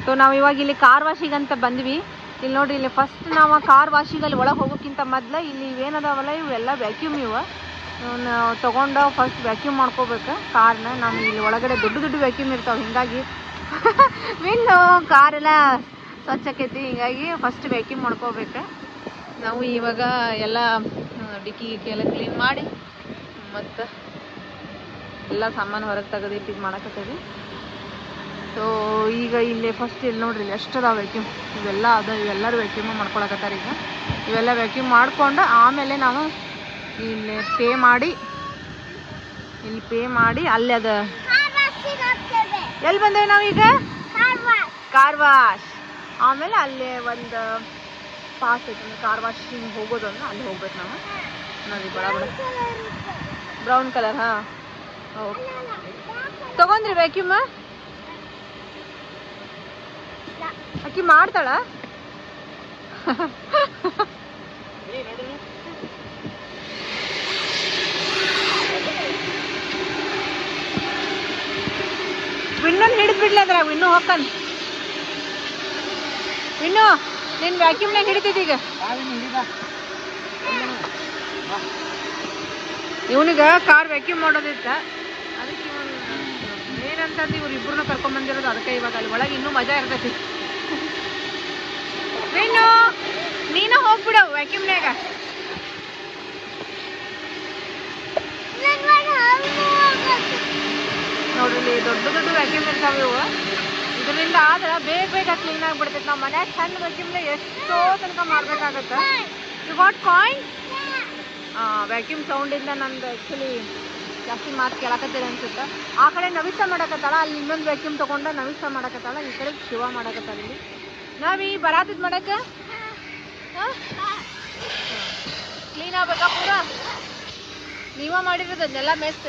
So ನಾವು ಇವಾಗ ಇಲ್ಲಿ ಕಾರ್ ವಾಶಿಗಂತ ಬಂದ್ವಿ. ಇಲ್ಲಿ ನೋಡ್ರಿ, ಇಲ್ಲಿ ಫಸ್ಟ್ ನಾವು ಕಾರ್ ವಾಶಿಗಲ್ಲಿ ಒಳಗೆ ಹೋಗೋಕ್ಕಿಂತ ಮೊದಲು ಇಲ್ಲಿ ಇವೇನದಾವಲ್ಲ ಇವೆಲ್ಲ ವ್ಯಾಕ್ಯೂಮ್ ಇವು ತೊಗೊಂಡು ಫಸ್ಟ್ ವ್ಯಾಕ್ಯೂಮ್ ಮಾಡ್ಕೋಬೇಕು ಕಾರ್ನ. ನಾವು ಇಲ್ಲಿ ಒಳಗಡೆ ದೊಡ್ಡ ದೊಡ್ಡ ವ್ಯಾಕ್ಯೂಮ್ ಇರ್ತಾವೆ, ಹಿಂಗಾಗಿ ಇನ್ನು ಕಾರೆಲ್ಲ ಸ್ವಚ್ಛ ಆಕೈತಿ, ಹಿಂಗಾಗಿ ಫಸ್ಟ್ ವ್ಯಾಕ್ಯೂಮ್ ಮಾಡ್ಕೋಬೇಕು. ನಾವು ಇವಾಗ ಎಲ್ಲ ಡಿಕ್ಕಿ ಎಲ್ಲ ಕ್ಲೀನ್ ಮಾಡಿ ಮತ್ತು ಎಲ್ಲ ಸಾಮಾನು ಹೊರಗೆ ತೆಗೆದಿಟ್ಟು ಇದು ಮಾಡಕತ್ತೀವಿ. ಸೊ ಈಗ ಇಲ್ಲಿ ಫಸ್ಟ್ ಇಲ್ಲಿ ನೋಡ್ರಿ, ಇಲ್ಲಿ ಎಷ್ಟದ ವ್ಯಾಕ್ಯೂಮ್ ಇವೆಲ್ಲ ಅದ, ಇವೆಲ್ಲರೂ ವ್ಯಾಕ್ಯೂಮ್ ಮಾಡ್ಕೊಳಕತ್ತಾರೆ. ಈಗ ಇವೆಲ್ಲ ವ್ಯಾಕ್ಯೂಮ್ ಮಾಡ್ಕೊಂಡು ಆಮೇಲೆ ನಾವು ಇಲ್ಲಿ ಪೇ ಮಾಡಿ ಅಲ್ಲಿ ಅದ ಎಲ್ಲಿ ಬಂದೇವೆ ನಾವೀಗ ಕಾರ್ ವಾಶ್. ಆಮೇಲೆ ಅಲ್ಲಿ ಒಂದು ಪಾಸ್ ಐತೆ ಕಾರ್ ವಾಶಿಂಗ್ ಹೋಗೋದನ್ನು, ಅಲ್ಲಿ ಹೋಗ್ಬೇಕು ನಾವು. ನೋಡಿ ಬಡ ಬ್ರೌನ್ ಕಲರ್. ಹಾಂ ಓಕೆ, ತಗೊಂಡ್ರಿ ವ್ಯಾಕ್ಯೂಮ್? ಅಕ್ಕಿ ಮಾಡ್ತಾಳ? ವಿನ್ನೊಂದು ಹಿಡಿದು ಬಿಡ್ಲಿ ಅದ್ರ, ವಿನ್ನು ಹೋಗ್ತಾನ. ವಿನ್ನು ನೀನು ವ್ಯಾಕ್ಯೂಮ್ನಾಗ ಹಿಡಿತಿದ್ದೀಗ. ಇವನಿಗೆ ಕಾರ್ ವ್ಯಾಕ್ಯೂಮ್ ಮಾಡೋದಿತ್ತ, ಅದಕ್ಕೆ ಇವನು ಏನಂತಂದು ಇವ್ರು ಇಬ್ಬರನ್ನ ಕರ್ಕೊಂಡ್ಬಂದಿರೋದು. ಅದಕ್ಕೆ ಇವಾಗ ಅಲ್ಲಿ ಒಳಗೆ ಇನ್ನೂ ಮಜಾ ಇರ್ತೈತಿ. ವಿನ್ನು ನೀನು ಹೋಗ್ಬಿಡು ವ್ಯಾಕ್ಯೂಮ್ನಾಗ. ನೋಡ್ರಿ, ದೊಡ್ಡ ದೊಡ್ಡ ವ್ಯಾಕ್ಯೂಮ್ ಇರ್ತಾವೆ ಇವು. ಇದರಿಂದ ಆದ್ರೆ ಬೇಗ ಕ್ಲೀನ್ ಆಗಿಬಿಡ್ತೈತೆ. ನಾವು ಮನ್ಯಾಗ ಸಣ್ಣ ವ್ಯಾಕ್ಯೂಮ್ನ ಎಷ್ಟೋ ತನಕ ಮಾಡ್ಬೇಕಾಗತ್ತೆ. You got coin? ವ್ಯಾಕ್ಯೂಮ್ ಸೌಂಡಿಂದ ನಂದು ಆ್ಯಕ್ಚುಲಿ ಜಾಸ್ತಿ ಮಾತು ಕೇಳಕತ್ತೀರಿ ಅನ್ಸುತ್ತೆ. ಆ ಕಡೆ ನವಿಸ ಮಾಡಕತ್ತಾಳ, ಅಲ್ಲಿ ಇನ್ನೊಂದು ವ್ಯಾಕ್ಯೂಮ್ ತೊಗೊಂಡು ನವಿಸ ಮಾಡಕತ್ತಾಳ, ಈ ಕಡೆ ಶಿವ ಮಾಡಕತ್ತಾಳ. ಇಲ್ಲಿ ನಾವಿ ಬರಾತಿದ್ ಮಾಡಕ್ಕೆ ಕ್ಲೀನ್ ಆಗ್ಬೇಕಾ ಪೂರ? ನೀವ ಮಾಡಿರೋದು ಅದನ್ನೆಲ್ಲ ಮೆಸ್.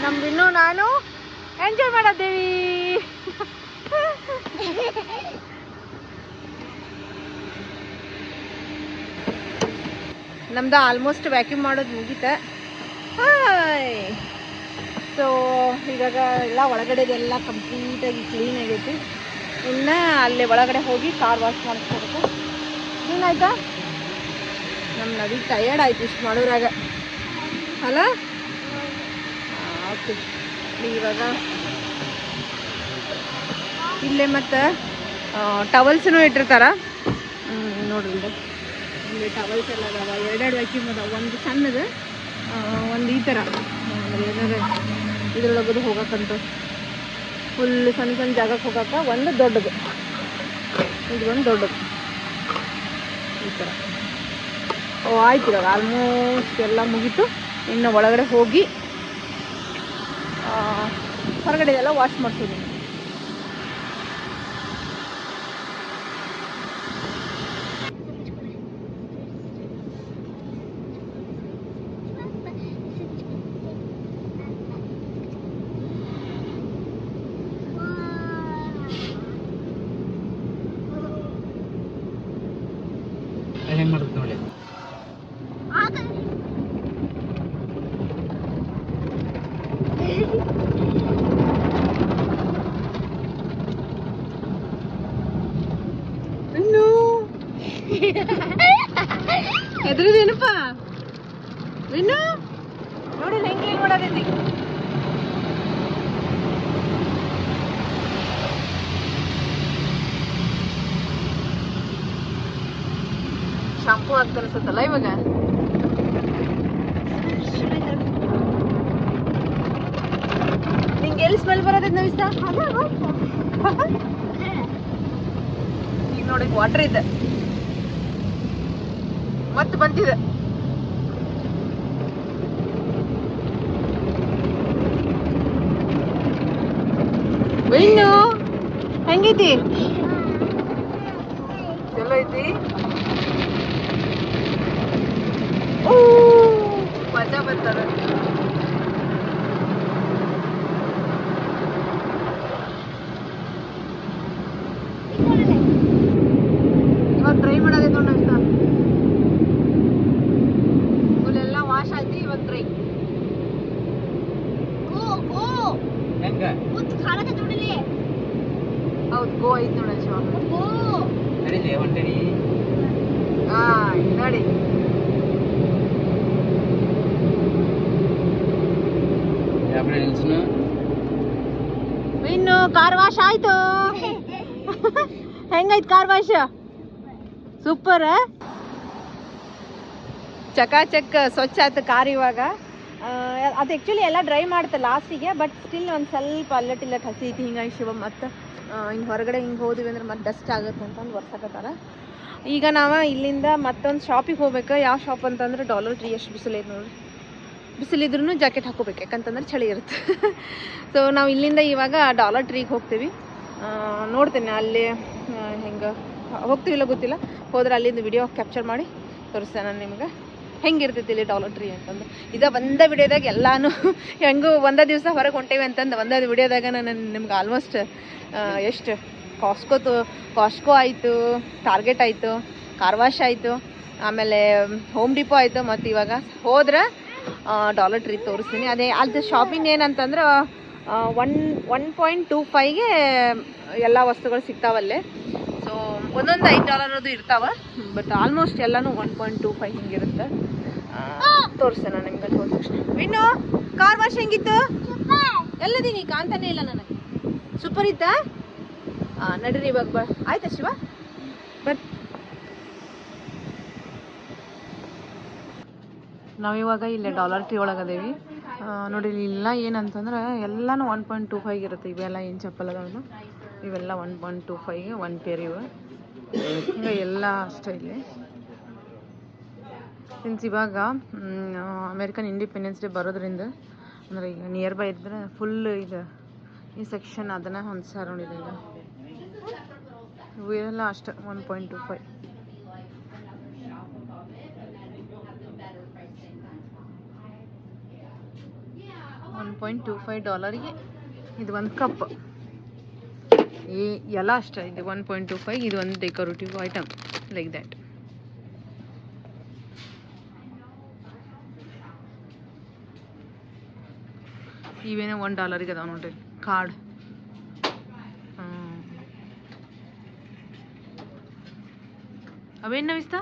ನಮ್ದಿನ್ನೂ ನಾನು ಎಂಜಾಯ್ ಮಾಡದ್ದೇವಿ. ನಮ್ದು ಆಲ್ಮೋಸ್ಟ್ ವ್ಯಾಕ್ಯೂಮ್ ಮಾಡೋದು ಮುಗೀತ. ಹಾಯ್, ಸೊ ಇವಾಗ ಎಲ್ಲ ಒಳಗಡೆದೆಲ್ಲ ಕಂಪ್ಲೀಟಾಗಿ ಕ್ಲೀನ್ ಆಗೈತಿ. ಇನ್ನು ಅಲ್ಲೇ ಒಳಗಡೆ ಹೋಗಿ ಕಾರ್ ವಾಶ್ ಮಾಡಿಸ್ಕೊಬೇಕು. ಏನಾಯ್ತಾ? ನಮ್ಮ ನದಿ ಟಯರ್ಡ್ ಆಯ್ತು ಇಷ್ಟು ಮಾಡೋದ್ರಾಗ ಅಲ್ಲ? ಓಕೆ, ಇವಾಗ ಇಲ್ಲೇ ಮತ್ತು ಟವಲ್ಸೂ ಇಟ್ಟಿರ್ತಾರ. ನೋಡ್ರಿ, ಇಲ್ಲಿ ಟವಲ್ಸ್ ಎಲ್ಲ ಅದಾವ. ಎರಡೆರಡು ವ್ಯಾಕ್ಯೂಮ್ ಅದಾವ, ಒಂದು ಸಣ್ಣದು, ಒಂದು ಈ ಥರ. ಏನಾದ್ರು ಇದ್ರೊಳಗದು ಹೋಗಕ್ಕಂತ ಫುಲ್ ಸಣ್ಣ ಸಣ್ಣ ಜಾಗಕ್ಕೆ ಹೋಗಕ್ಕೆ ಒಂದು ದೊಡ್ಡದು, ಇದು ಒಂದು ದೊಡ್ಡದು ಈ ಥರ. ಓ ಆಯ್ತು, ಇವಾಗ ಆಲ್ಮೋಸ್ಟ್ ಎಲ್ಲ ಮುಗೀತು. ಇನ್ನು ಒಳಗಡೆ ಹೋಗಿ ಹೊರಗಡೆ ಎಲ್ಲ ವಾಶ್ ಮಾಡ್ತೀವಿ. ಹೆಂಗೆ ಮಾಡುತ್ತೆ ನೋಡಿ. ಎದ್ರದೇನಪ್ಪ ವಿನ್ನು? ನೋಡಿ ಹೆಂಗೆ ಕ್ಲೀನ್ ಮಾಡೋದೈತಿ. ಶಾಂಪೂ ಹಾಕ್ತ ಅನ್ಸುತ್ತಲ್ಲ ಇವಾಗ. ನಿಂಗೆ ಎಲ್ಲಿ ಸ್ಮೆಲ್ ಬರೋದೈತೆ ನವಿಸ್ತ? ಈಗ ನೋಡಿ ವಾಟರ್ ಇದೆ ಮತ್ತೆ ಬಂದಿದೆ. ಇನ್ನು ಹೆಂಗೈತಿ? ಚಲೋ ಐತಿ. ಮಜಾ ಬರ್ತದ. ಇವಾಗ ಟ್ರೈ ಮಾಡೋದೇ ನೋಡಿ ಅಷ್ಟ. ಫುಲ್ ಎಲ್ಲ ವಾಶ್ ಆಯ್ತು, ಇವಾಗ ಟ್ರೈ. ಗೋ ಹಿಂಗ ಹೌದು ಗೋ ಐತ್ ನೋಡಿ ಶಿವ ನಡೀಲಿ ಹೊಂಟೇನಿ ಹಾ ನೋಡಿ ಯಾವ ನಿಲ್ಸನು ಇನ್ನು ಕಾರ್ ವಾಶ್ ಆಯ್ತು ಹೆಂಗೈತ್ ಕಾರ್ ವಾಶ್ ಸೂಪರ್ ಚಕಾಚಕ್ ಸ್ವಚ್ಛ ಆಯ್ತು ಕಾರ್ ಇವಾಗ ಅದು ಆ್ಯಕ್ಚುಲಿ ಎಲ್ಲ ಡ್ರೈ ಮಾಡುತ್ತೆ ಲಾಸ್ಟಿಗೆ ಬಟ್ ಸ್ಟಿಲ್ ಒಂದು ಸ್ವಲ್ಪ ಅಲ್ಲಟಿಲ್ಲಟ್ ಹಸಿ ಐತಿ ಹಿಂಗಾಗಿ ಶಿವ ಮತ್ತು ಹಿಂಗೆ ಹೊರಗಡೆ ಹಿಂಗೆ ಹೋದ್ವಿ ಅಂದ್ರೆ ಮತ್ತೆ ಡಸ್ಟ್ ಆಗುತ್ತೆ ಅಂತಂದು ಒರ್ಸಕತ್ತಾರ ಈಗ ನಾವು ಇಲ್ಲಿಂದ ಮತ್ತೊಂದು ಶಾಪಿಗೆ ಹೋಗ್ಬೇಕು ಯಾವ ಶಾಪ್ ಅಂತಂದ್ರೆ $3 ಎಷ್ಟು ಬಿಸಿಲೈತೆ ನೋಡ್ರಿ ಬಿಸಿಲಿದ್ರೂ ಜಾಕೆಟ್ ಹಾಕೋಬೇಕು ಯಾಕಂತಂದ್ರೆ ಚಳಿ ಇರುತ್ತೆ ಸೊ ನಾವು ಇಲ್ಲಿಂದ ಇವಾಗ $3ಗೆ ಹೋಗ್ತೀವಿ ನೋಡ್ತೇನೆ ಅಲ್ಲಿ ಹೆಂಗೆ ಹೋಗ್ತೀವಿಲ್ಲ ಗೊತ್ತಿಲ್ಲ ಹೋದ್ರೆ ಅಲ್ಲಿಂದ ವಿಡಿಯೋ ಕ್ಯಾಪ್ಚರ್ ಮಾಡಿ ತೋರಿಸ್ತೇನೆ ನಾನು ನಿಮ್ಗೆ ಹೆಂಗಿರ್ತೈತಿ ಇಲ್ಲಿ $3 ಅಂತಂದು ಇದೇ ಒಂದೇ ವಿಡಿಯೋದಾಗ ಎಲ್ಲಾನು ಹೆಂಗೂ ಒಂದೇ ದಿವಸ ಹೊರಗೆ ಹೊಂಟೇವಿ ಅಂತಂದು ಒಂದೇ ವಿಡಿಯೋದಾಗ ನಾನು ನಿಮ್ಗೆ ಆಲ್ಮೋಸ್ಟ್ ಎಷ್ಟು ಕಾಸ್ಕೋ ಆಯಿತು ಟಾರ್ಗೆಟ್ ಆಯಿತು ಕಾರ್ ವಾಶ್ ಆಯಿತು ಆಮೇಲೆ ಹೋಮ್ ಡಿಪೋ ಆಯಿತು ಮತ್ತು ಇವಾಗ ಹೋದ್ರೆ $3 ತೋರಿಸ್ತೀನಿ ಅದೇ ಅದು ಶಾಪಿಂಗ್ ಏನಂತಂದ್ರೆ 1.25ಗೆ ಎಲ್ಲ ವಸ್ತುಗಳು ಸಿಗ್ತಾವಲ್ಲೇ ಸೊ ಒಂದೊಂದು $5 ಇರ್ತಾವೆ ಬಟ್ ಆಲ್ಮೋಸ್ಟ್ ಎಲ್ಲನೂ 1.25 ಹಿಂಗಿರುತ್ತೆ ತೋರಿಸ್ತೇನೆ ನಾನು ನಿಮ್ಗೆ ಹೋದ ತಕ್ಷಣ ವಿನ್ನು ಕಾರ್ ವಾಶ್ ಹೆಂಗಿತ್ತು ಎಲ್ಲದೀನಿ ಕಾಣ್ತಾನೆ ಇಲ್ಲ ನನಗೆ ಸೂಪರ್ ಇತ್ತಾ ನಡೀರಿ ಇವಾಗ ಆಯ್ತಾ ಶಿವ ಬಟ್ ನಾವಿವಾಗ ಇಲ್ಲೇ $3 ಒಳಗದೇವಿ ನೋಡಿ ಇಲ್ಲ ಏನಂತಂದ್ರೆ ಎಲ್ಲನೂ 1.25 ಇರುತ್ತೆ ಇವೆಲ್ಲ ಏನು ಚಪ್ಪಲ್ ಅದಾವನು ಇವೆಲ್ಲ 1.25ಗೆ 1 ಪೇರ್ ಇವೆ ಹಿಂಗೆ ಎಲ್ಲ ಅಷ್ಟೇ ಇಲ್ಲಿ ಸಿನ್ಸ್ ಇವಾಗ ಅಮೇರಿಕನ್ ಇಂಡಿಪೆಂಡೆನ್ಸ್ ಡೇ ಬರೋದ್ರಿಂದ ಅಂದರೆ ಈಗ ನಿಯರ್ ಬೈ ಇದ್ರೆ ಫುಲ್ ಈಗ ಈ ಸೆಕ್ಷನ್ ಅದನ್ನು ಹೊಂದ್ಸಾರ ನೋಡಿದೆ ಈಗ ಇವೆಲ್ಲ ಅಷ್ಟೇ 1.25 $1.25ಗೆ ಇದು ಒಂದು ಕಪ್ ಈ ಎಲ್ಲ ಅಷ್ಟೇ ಇದು 1.25 ಇದು ಒಂದು ಡೆಕೋರೇಟಿವ್ ಐಟಮ್ ಲೈಕ್ ದ್ಯಾಟ್ ಇವೇನೋ $1ಗೆ ಅದಾವ ನೋಡ್ರಿ ಕಾರ್ಡ್ ಅವೇನು ನವಿಸ್ತಾ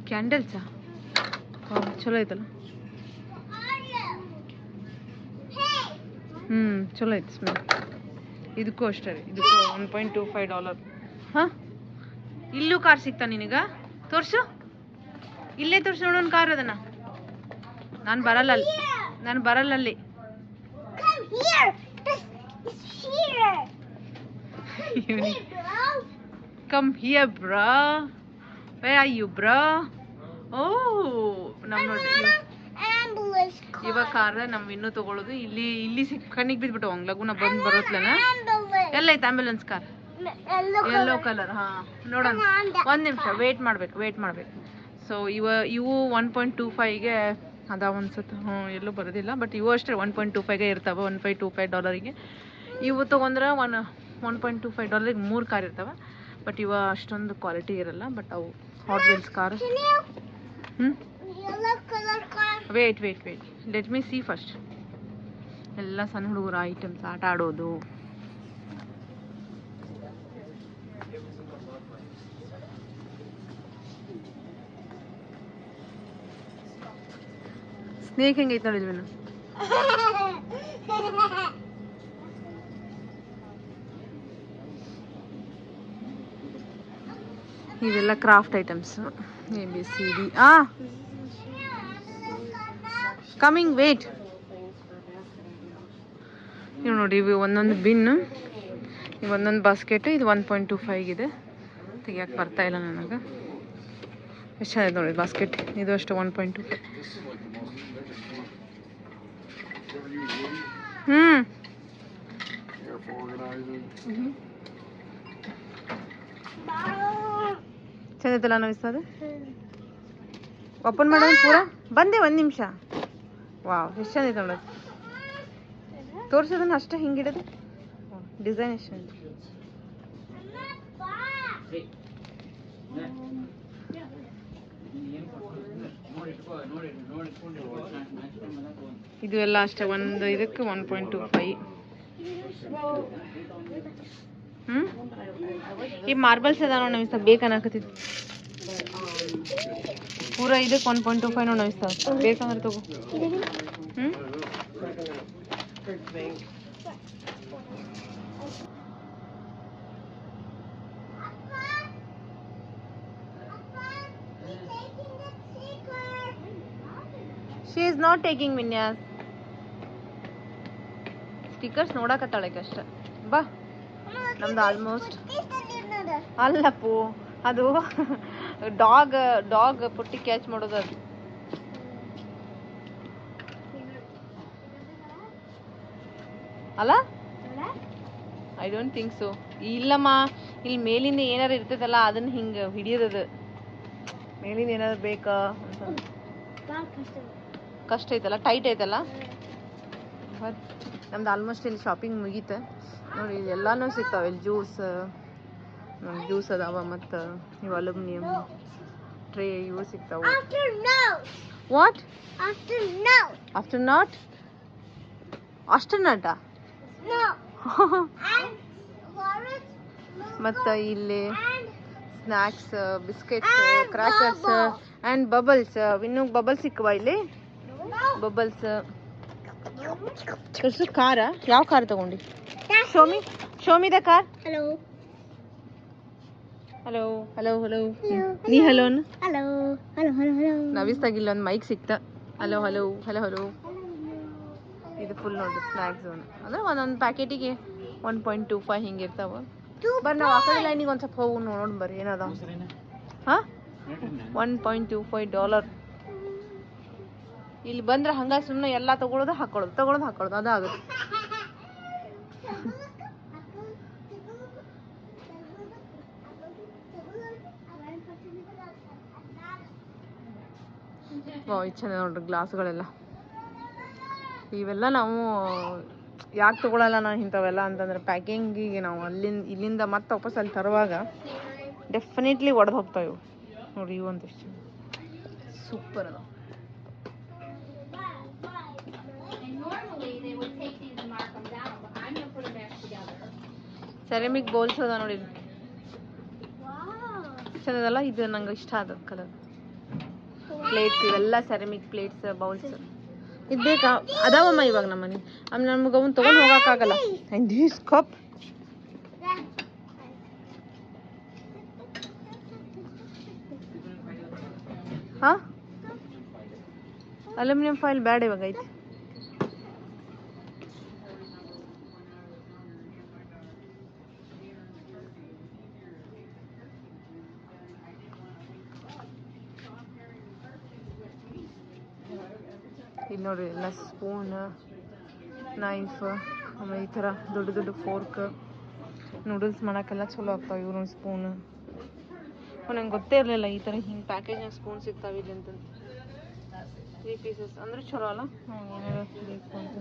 ಕ್ಯಾಂಡಲ್ಸಾ ಚಲೋ ಐತಲ್ಲ ಚಲೋ ಐತೆ ಸ್ಮೆಲ್ ಇದಕ್ಕೂ ಅಷ್ಟೇ ರೀ ಇದಕ್ಕೂ $1.25 ಹಾಂ ಇಲ್ಲೂ ಕಾರ್ ಸಿಗ್ತಾ ನಿನಗ ತೋರಿಸು ಇಲ್ಲೇ ತೋರಿಸು ನೋಡೋಣ ಕಾರ್ ಅದನ್ನ ನಾನು ಬರಲ್ಲ ಅಲ್ಲಿ come here bro where are you bro ಓ ನಮ್ಮ ನೋಡಿ ಇವಾಗ ಕಾರ್ ನಮ್ಮ ಇನ್ನೂ ತಗೊಳ್ಳೋದು ಇಲ್ಲಿ ಕಣ್ಣಿಗೆ ಬಿದ್ಬಿಟ್ಟು ಹಂಗ್ ಲಗುನ ಬಂದು ಬರೋತ್ಲನ ಎಲ್ಲ ಐತೆ ಆಂಬ್ಯುಲೆನ್ಸ್ ಕಾರ್ ಯೆಲ್ಲೋ ಕಲರ್ ಹಾಂ ನೋಡೋಣ ಒಂದು ನಿಮಿಷ ವೇಟ್ ಮಾಡಬೇಕು ಸೊ ಇವು 1.25ಗೆ ಅದಾವ ಅನ್ಸುತ್ತೆ ಎಲ್ಲೂ ಬರೋದಿಲ್ಲ ಬಟ್ ಇವು ಅಷ್ಟೇ 1.25ಗೆ ಇರ್ತಾವೆ $1.25ಗೆ ಇವು ತೊಗೊಂಡ್ರೆ 1.25ಗೆ 3 ಕಾರ್ ಇರ್ತಾವೆ ಬಟ್ ಇವ ಅಷ್ಟೊಂದು ಕ್ವಾಲಿಟಿ ಇರಲ್ಲ ಬಟ್ ಅವು Hot Wheels car wait let me see first ಎಲ್ಲ ಸಣ್ಣ ಹುಡುಗರ ಐಟಮ್ಸ್ ಆಟ ಆಡೋದು ಸ್ನೇಕ್ ಹೆಂಗೈತೆ ನೋಡಿದ್ವಿ ನಾವು ಇವೆಲ್ಲ craft items ABCD coming wait ಇವು ನೋಡಿ ಇವು ಒಂದೊಂದು ಬಿನ್ನು ಇವು ಒಂದೊಂದು ಬಾಸ್ಕೆಟ್ ಇದು 1.25 ಇದೆ ತೆಗಿಯಕ್ಕೆ ಬರ್ತಾ ಇಲ್ಲ ನನಗೆ ಎಷ್ಟು ಚೆನ್ನಾಗಿದೆ ನೋಡಿ ಬಾಸ್ಕೆಟ್ ಇದು ಅಷ್ಟು 1.25 ಚಂದೈತಲ್ಲ ಅನ್ನಿಸ್ತದೆ ಓಪನ್ ಮಾಡೋಣ ಪೂರ ಬಂದೆ ಒಂದು ನಿಮಿಷ ವಾವ್ ಎಷ್ಟು ಚಂದೈತೆ ನೋಡೋದು ತೋರಿಸೋದನ್ನ ಅಷ್ಟೇ ಹಿಂಗಿಡೋದು ಡಿಸೈನ್ ಎಷ್ಟು ಚಂದ ನೋಡಿ ಇದು ಎಲ್ಲ ಅಷ್ಟೇ, ಒಂದು ಇದಕ್ಕೆ 1.25. ಈ ಮಾರ್ಬಲ್ಸ್ ಅದ ನೋಡಿ ನಮಿಸ್ತಾ ಬೇಕನ್ನಕತ್ತಿದ್ದು ಪೂರ ಇದಕ್ಕೆ 1.25 ನೋಡಿ ನಮಿಸ್ತಾ ಬೇಕಂದ್ರೆ ತಗೋ. She is not taking Vinyas. Stickers ನೋಡಕತ್ತಾಳಕ್ಕೆ ಅಷ್ಟೆ. ಬಾ ನಮ್ದು ಆಲ್ಮೋಸ್ಟ್ ಅಲ್ಲಪ್ಪು ಅದು ಡಾಗ್ ಪುಟ್ಟಿ ಕ್ಯಾಚ್ ಮಾಡೋದು ಅದು. ಅಲ್ಲ ಐ ಡೋಂಟ್ ಥಿಂಕ್ ಸೊ. ಇಲ್ಲಮ್ಮ, ಇಲ್ಲಿ ಮೇಲಿಂದ ಏನಾರು ಇರ್ತೈತಲ್ಲ ಅದನ್ನ ಹಿಂಗೆ ಹಿಡಿಯೋದದು. ಮೇಲಿಂದ ಏನಾದ್ರು ಬೇಕಾ ಅಂತ ಕಷ್ಟ ಐತಲ್ಲ, ಟೈಟ್ ಐತಲ್ಲ. ನಮ್ದು ಆಲ್ಮೋಸ್ಟ್ ಇಲ್ಲಿ ಶಾಪಿಂಗ್ ಮುಗೀತು ನೋಡಿ. ಎಲ್ಲಾನು ಸಿಗ್ತಾವೆ ಇಲ್ಲಿ. ಜ್ಯೂಸ್ ಅದಾವ, ಮತ್ತು ಇವು ಅಲ್ಯೂಮಿನಿಯಂ ಟ್ರೇ ಇವು ಸಿಗ್ತಾವೆ. ವಾಟ್ ಆಫ್ಟರ್ ನಾಟ್ ಅಷ್ಟನ್ನಟ ಮತ್ತು ಇಲ್ಲಿ snacks, biscuits, crackers and bubbles. ಇನ್ನೂ ಬಬಲ್ಸ್ ಸಿಕ್ಕವ ಇಲ್ಲಿ. ಬಬಲ್ಸ್ ತರ್ಸು. ಕಾರ ಯಾವ ಕಾರ್ ತಗೊಂಡಿ? Show me the car. Hello hello hello hello ನೀ hello hello hello hello hello. ನವಿಸ್ತಾಗಿಲ್ಲ ಒಂದು ಮೈಕ್ ಸಿಕ್ತ. Hello hello hello hello. ಇದು ಫುಲ್ ನೋಡಿ ಸ್ನ್ಯಾಕ್ಸ್ ಝೋನ್. ಅಂದ್ರೆ ಒಂದೊಂದು ಪ್ಯಾಕೆಟಿಗೆ 1.25 ಹಿಂಗೆ ಇರ್ತಾವ. ಬರ್ರಿ ನಾವು ಆ ಕಡೆ ಲೈನಿಗೆ ಒಂದು ಸ್ವಲ್ಪ ಹೋಗಿ ನೋಡಿ ಬರ್ರಿ ಏನದ. ಹಾಂ $1.25. ಇಲ್ಲಿ ಬಂದ್ರೆ ಹಂಗ ಸುಮ್ಮನೆ ಎಲ್ಲ ತಗೊಳ್ಳೋದು ಹಾಕೊಳ್ಳೋದು ಅದಾಗುತ್ತೆ. ಚೆಂದ ನೋಡ್ರಿ ಗ್ಲಾಸ್ಗಳೆಲ್ಲ. ಇವೆಲ್ಲ ನಾವು ಯಾಕೆ ತಗೊಳಲ್ಲ ನಾವು ಇಂಥವೆಲ್ಲ ಅಂತಂದ್ರೆ ಪ್ಯಾಕಿಂಗಿಗೆ ನಾವು ಇಲ್ಲಿಂದ ಮತ್ತೆ ವಾಪಸ್ ಅಲ್ಲಿ ತರುವಾಗ ಡೆಫಿನೆಟ್ಲಿ ಒಡೆದು ಹೋಗ್ತಾವೆ ಇವು ನೋಡಿ. ಇವು ಒಂದಿಷ್ಟು ಸೂಪರ್ ಅದ. ಸೆರೆಮಿಕ್ ಬೌಲ್ಸ್ ಅದ ನೋಡಿ, ಚಂದದಲ್ಲ. ಇದು ನಂಗೆ ಇಷ್ಟ ಆದ ಕಲರ್. ಪ್ಲೇಟ್ಸ್ ಇವೆಲ್ಲ ಸೆರೆಮಿಕ್ ಪ್ಲೇಟ್ಸ್, ಬೌಲ್ಸ್. ಇದು ಬೇಕಾ? ಅದಾವಮ್ಮ ಇವಾಗ ನಮ್ಮನೆ. ಆಮೇಲೆ ನಮ್ಗೆ ಅವನ್ನ ತೊಗೊಂಡು ಹೋಗೋಕ್ಕಾಗಲ್ಲ. ಆ್ಯಂಡ್ ದಿಸ್ ಕಪ್ ಹಾಂ ಅಲ್ಯೂಮಿನಿಯಂ ಫಾಯಿಲ್ ಬ್ಯಾಡ ಇವಾಗ ಐತಿ. ಇಲ್ಲಿ ನೋಡ್ರಿ ಎಲ್ಲ ಸ್ಪೂನ್, ನೈಫ್, ಆಮೇಲೆ ಈ ಥರ ದೊಡ್ಡ ದೊಡ್ಡ ಫೋರ್ಕ್. ನೂಡಲ್ಸ್ ಮಾಡೋಕ್ಕೆಲ್ಲ ಚಲೋ ಆಗ್ತಾವೆ ಇವು ನೋಡಿ ಸ್ಪೂನ್. ನಂಗೆ ಗೊತ್ತೇ ಇರಲಿಲ್ಲ ಈ ಥರ ಹಿಂಗೆ ಪ್ಯಾಕೇಜ್ನಾಗ ಸ್ಪೂನ್ ಸಿಗ್ತಾವೆ ಇಲ್ಲಿ ಅಂತಂದು. 3 ಪೀಸಸ್ ಅಂದ್ರೆ ಚಲೋ ಅಲ್ಲ. ಏನಾರ ಬೇಕು ಅಂತ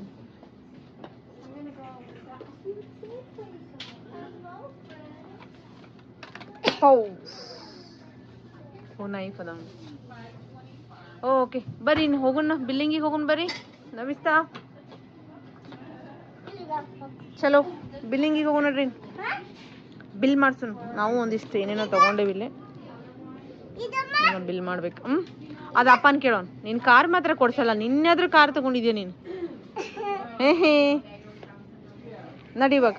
ನೈಫ್ ಅದ. ಓಕೆ ಬರ್ರಿ ಇನ್ನು ಹೋಗೋಣ, ಬಿಲ್ಲಿಂಗಿಗೆ ಹೋಗೋಣ ಬರ್ರಿ. ನಮಿಸ್ತಾ ಚಲೋ ಬಿಲ್ಲಿಂಗಿಗೆ ಹೋಗೋಣ ನೋಡ್ರಿ. ಬಿಲ್ ಮಾಡ್ಸೋಣ. ನಾವು ಒಂದಿಷ್ಟು ಏನೇನೋ ತೊಗೊಂಡೇವಿ ಇಲ್ಲಿ. ಬಿಲ್ ಮಾಡ್ಬೇಕು. ಅದು ಅಪ್ಪನ ಕೇಳೋಣ. ನೀನು ಕಾರ್ ಮಾತ್ರ ಕೊಡ್ಸಲ್ಲ. ನಿನ್ನಾದ್ರೂ ಕಾರ್ ತಗೊಂಡಿದ್ಯಾ ನೀನು? ಹೇ ನಡಿ ಇವಾಗ.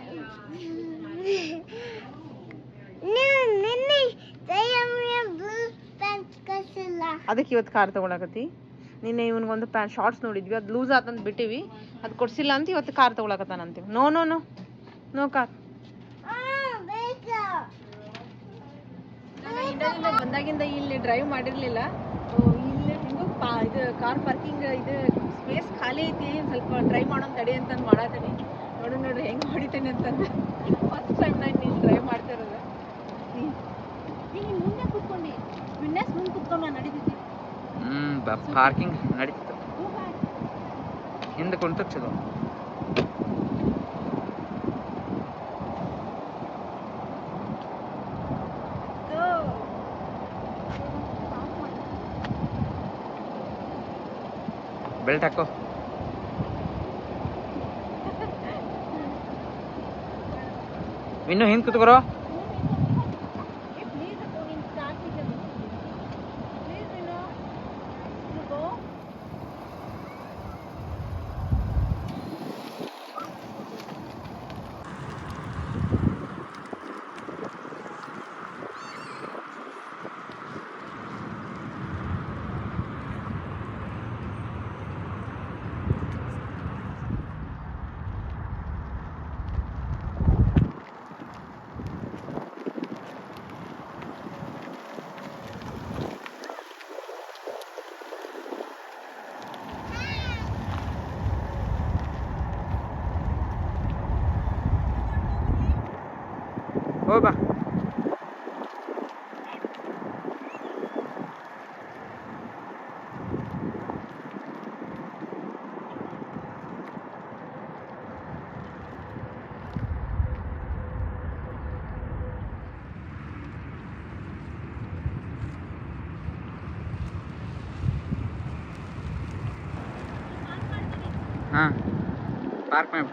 ಅದಕ್ಕೆ ಇವತ್ತು ಕಾರ್ ತಗೊಳಕತ್ತಿ. ನಿನ್ನೆ ಇವನಿಗೊಂದು ಶಾರ್ಟ್ಸ್ ನೋಡಿದ್ವಿ, ಅದು ಲೂಸ್ ಆತಂತ ಬಿಟ್ಟಿವಿ. ಅದು ಕೊಡ್ಸಿಲ್ಲ ಅಂತ ಇವತ್ತು ಕಾರ್ ತಗೊಳಕತ್ತಾನಂತೀವಿ. No no no no car. ನಾನು ಇಂಡಿಯಾದಿಂದ ಬಂದಾಗಿಂದ ಇಲ್ಲಿ ಡ್ರೈವ್ ಮಾಡಿರಲಿಲ್ಲ. ಇಲ್ಲಿ ಹಿಂಗೂ ಇದು ಕಾರ್ ಪಾರ್ಕಿಂಗ್ ಇದು ಸ್ಪೇಸ್ ಖಾಲಿ ಐತಿ, ಸ್ವಲ್ಪ ಡ್ರೈವ್ ಮಾಡೋಣ ತಡಿ ಅಂತಂದು ಮಾಡತ್ತೀನಿ. ನೋಡ್ರಿ ಹೆಂಗೆ ಹೊಡಿತೇನೆ ಅಂತಂದು. ಫಸ್ಟ್ ಟೈಮ್ ನಾನು ಇಲ್ಲಿ ಡ್ರೈವ್ ಮಾಡ್ತಾ ಇರೋದು. ನೀನು ಮುಂದೆ ಕೂತ್ಕೊಂಡು ವಿನ್ಯಾಸ್ ಮುಂದೆ ಕೂತ್ಕೊಂಡು ನಾನು ನಡೀತಿದ್ದೆ. ಪಾರ್ಕಿಂಗ್ ನಡೀತಿತ್ತು, ಹಿಂದೆ ಕುಂತ ಚಲೋ. ಬೆಲ್ಟ್ ಹಾಕೋ. ಇನ್ನು ಹಿಂದೆ ಕುತ್ಕೊರೋ. ಹೋಗ್ ಬಾ. ಹಾಂ ಪಾರ್ಕ್ ಮಾಡಿ.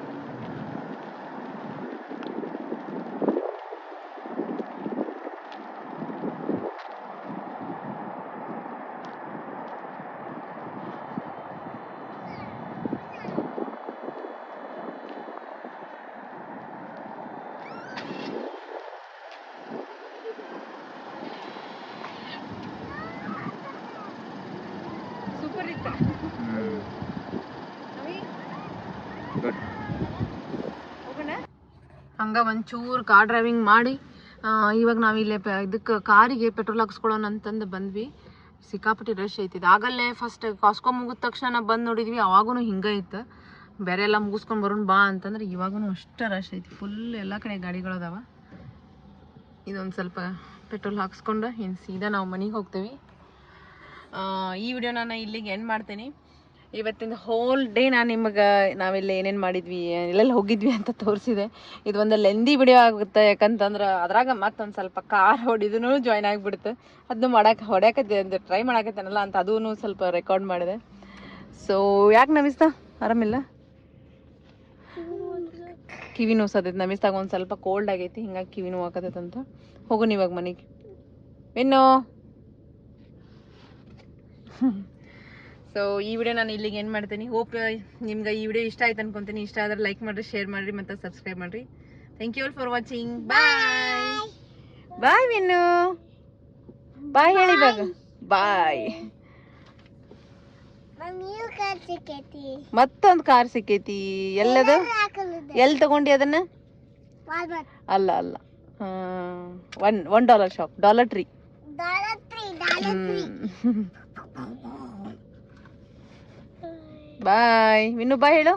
ಸೂಪರ್ ಇತ್ತ. ಗುಡ್. ಹಂಗೆ ಒಂಚೂರು ಕಾರ್ ಡ್ರೈವಿಂಗ್ ಮಾಡಿ ಇವಾಗ ನಾವಿಲ್ಲೇ ಇದಕ್ಕೆ ಕಾರಿಗೆ ಪೆಟ್ರೋಲ್ ಹಾಕ್ಸ್ಕೊಳ್ಳೋಣ ಅಂತಂದು ಬಂದ್ವಿ. ಸಿಕ್ಕಾಪಟ್ಟಿ ರಶ್ ಐತಿ. ಆಗಲ್ಲೇ ಫಸ್ಟ್ ಕಾಸ್ಕೊ ಮುಗಿದ ತಕ್ಷಣ ಬಂದು ನೋಡಿದ್ವಿ, ಅವಾಗೂ ಹಿಂಗೆ ಇತ್ತು. ಬೇರೆ ಎಲ್ಲ ಮುಗಿಸ್ಕೊಂಡು ಬರೋಣ ಬಾ ಅಂತಂದ್ರೆ ಇವಾಗೂ ಅಷ್ಟು ರಶ್ ಐತಿ. ಫುಲ್ ಎಲ್ಲ ಕಡೆ ಗಾಡಿಗಳದಾವ. ಇದೊಂದು ಸ್ವಲ್ಪ ಪೆಟ್ರೋಲ್ ಹಾಕ್ಸ್ಕೊಂಡು ಇನ್ನು ಸೀದಾ ನಾವು ಮನೆಗೆ ಹೋಗ್ತೀವಿ. ಈ ವಿಡಿಯೋ ನಾನು ಇಲ್ಲಿಗೆ ಎಂಡ್ ಮಾಡ್ತೀನಿ. ಇವತ್ತಿನ ಹೋಲ್ ಡೇ ನಾನು ನಿಮಗೆ ನಾವೆಲ್ಲ ಏನೇನು ಮಾಡಿದ್ವಿ, ಎಲ್ಲೆಲ್ಲಿ ಹೋಗಿದ್ವಿ ಅಂತ ತೋರಿಸಿದೆ. ಇದು ಒಂದು ಲೆಂದಿ ವಿಡಿಯೋ ಆಗುತ್ತೆ, ಯಾಕಂತಂದ್ರೆ ಅದ್ರಾಗ ಮತ್ತೊಂದು ಸ್ವಲ್ಪ ಕಾರ್ ಹೊಡಿದೂ ಜಾಯ್ನ್ ಆಗಿಬಿಡ್ತು. ಅದನ್ನು ಹೊಡ್ಯಾಕತ್ತೆ ಟ್ರೈ ಮಾಡಾಕತ್ತೇನಲ್ಲ ಅಂತ ಅದೂ ಸ್ವಲ್ಪ ರೆಕಾರ್ಡ್ ಮಾಡಿದೆ. ಸೊ ಯಾಕೆ ನಮಿಸ್ತಾ ಆರಾಮಿಲ್ಲ? ಕಿವಿ ನೋಸತೈತೆ. ನಮಿಸ್ತಾಗ ಒಂದು ಸ್ವಲ್ಪ ಕೋಲ್ಡ್ ಆಗೈತಿ, ಹಿಂಗಾಗಿ ಕಿವಿ ನೋವು ಹಾಕತೈತಂತ. ಹೋಗೋಣ ಇವಾಗ ಮನೆಗೆ. ಇನ್ನು ಸೊ ಈ ವಿಡಿಯೋ ನಾನು ಇಲ್ಲಿಗೆ ಏನು ಮಾಡ್ತೀನಿ. ಹೋಪ್ ನಿಮ್ಗೆ ಈ ವಿಡಿಯೋ ಇಷ್ಟ ಆಯ್ತು ಅನ್ಕೊಂತೀನಿ. ಇಷ್ಟ ಆದರೆ ಲೈಕ್ ಮಾಡಿರಿ, ಶೇರ್ ಮಾಡಿರಿ ಮತ್ತು ಸಬ್ಸ್ಕ್ರೈಬ್ ಮಾಡಿರಿ. Thank you all for watching. Bye bye Vinnu. Bye ಹೇಳಿ ಇವಾಗ. ಬಾಯ್. ಮತ್ತೊಂದು ಕಾರ್ ಸಿಕ್ಕೈತಿ. ಎಲ್ಲದು? ಎಲ್ಲಿ ತಗೊಂಡಿ ಅದನ್ನ? ಅಲ್ಲ ಅಲ್ಲ, $1 ಶಾಪ್, ಡಾಲರ್ ಟ್ರೀ. ಬಾಯ್ ವಿನ್ನು. ಬಾಯ್ ಹೇಳು.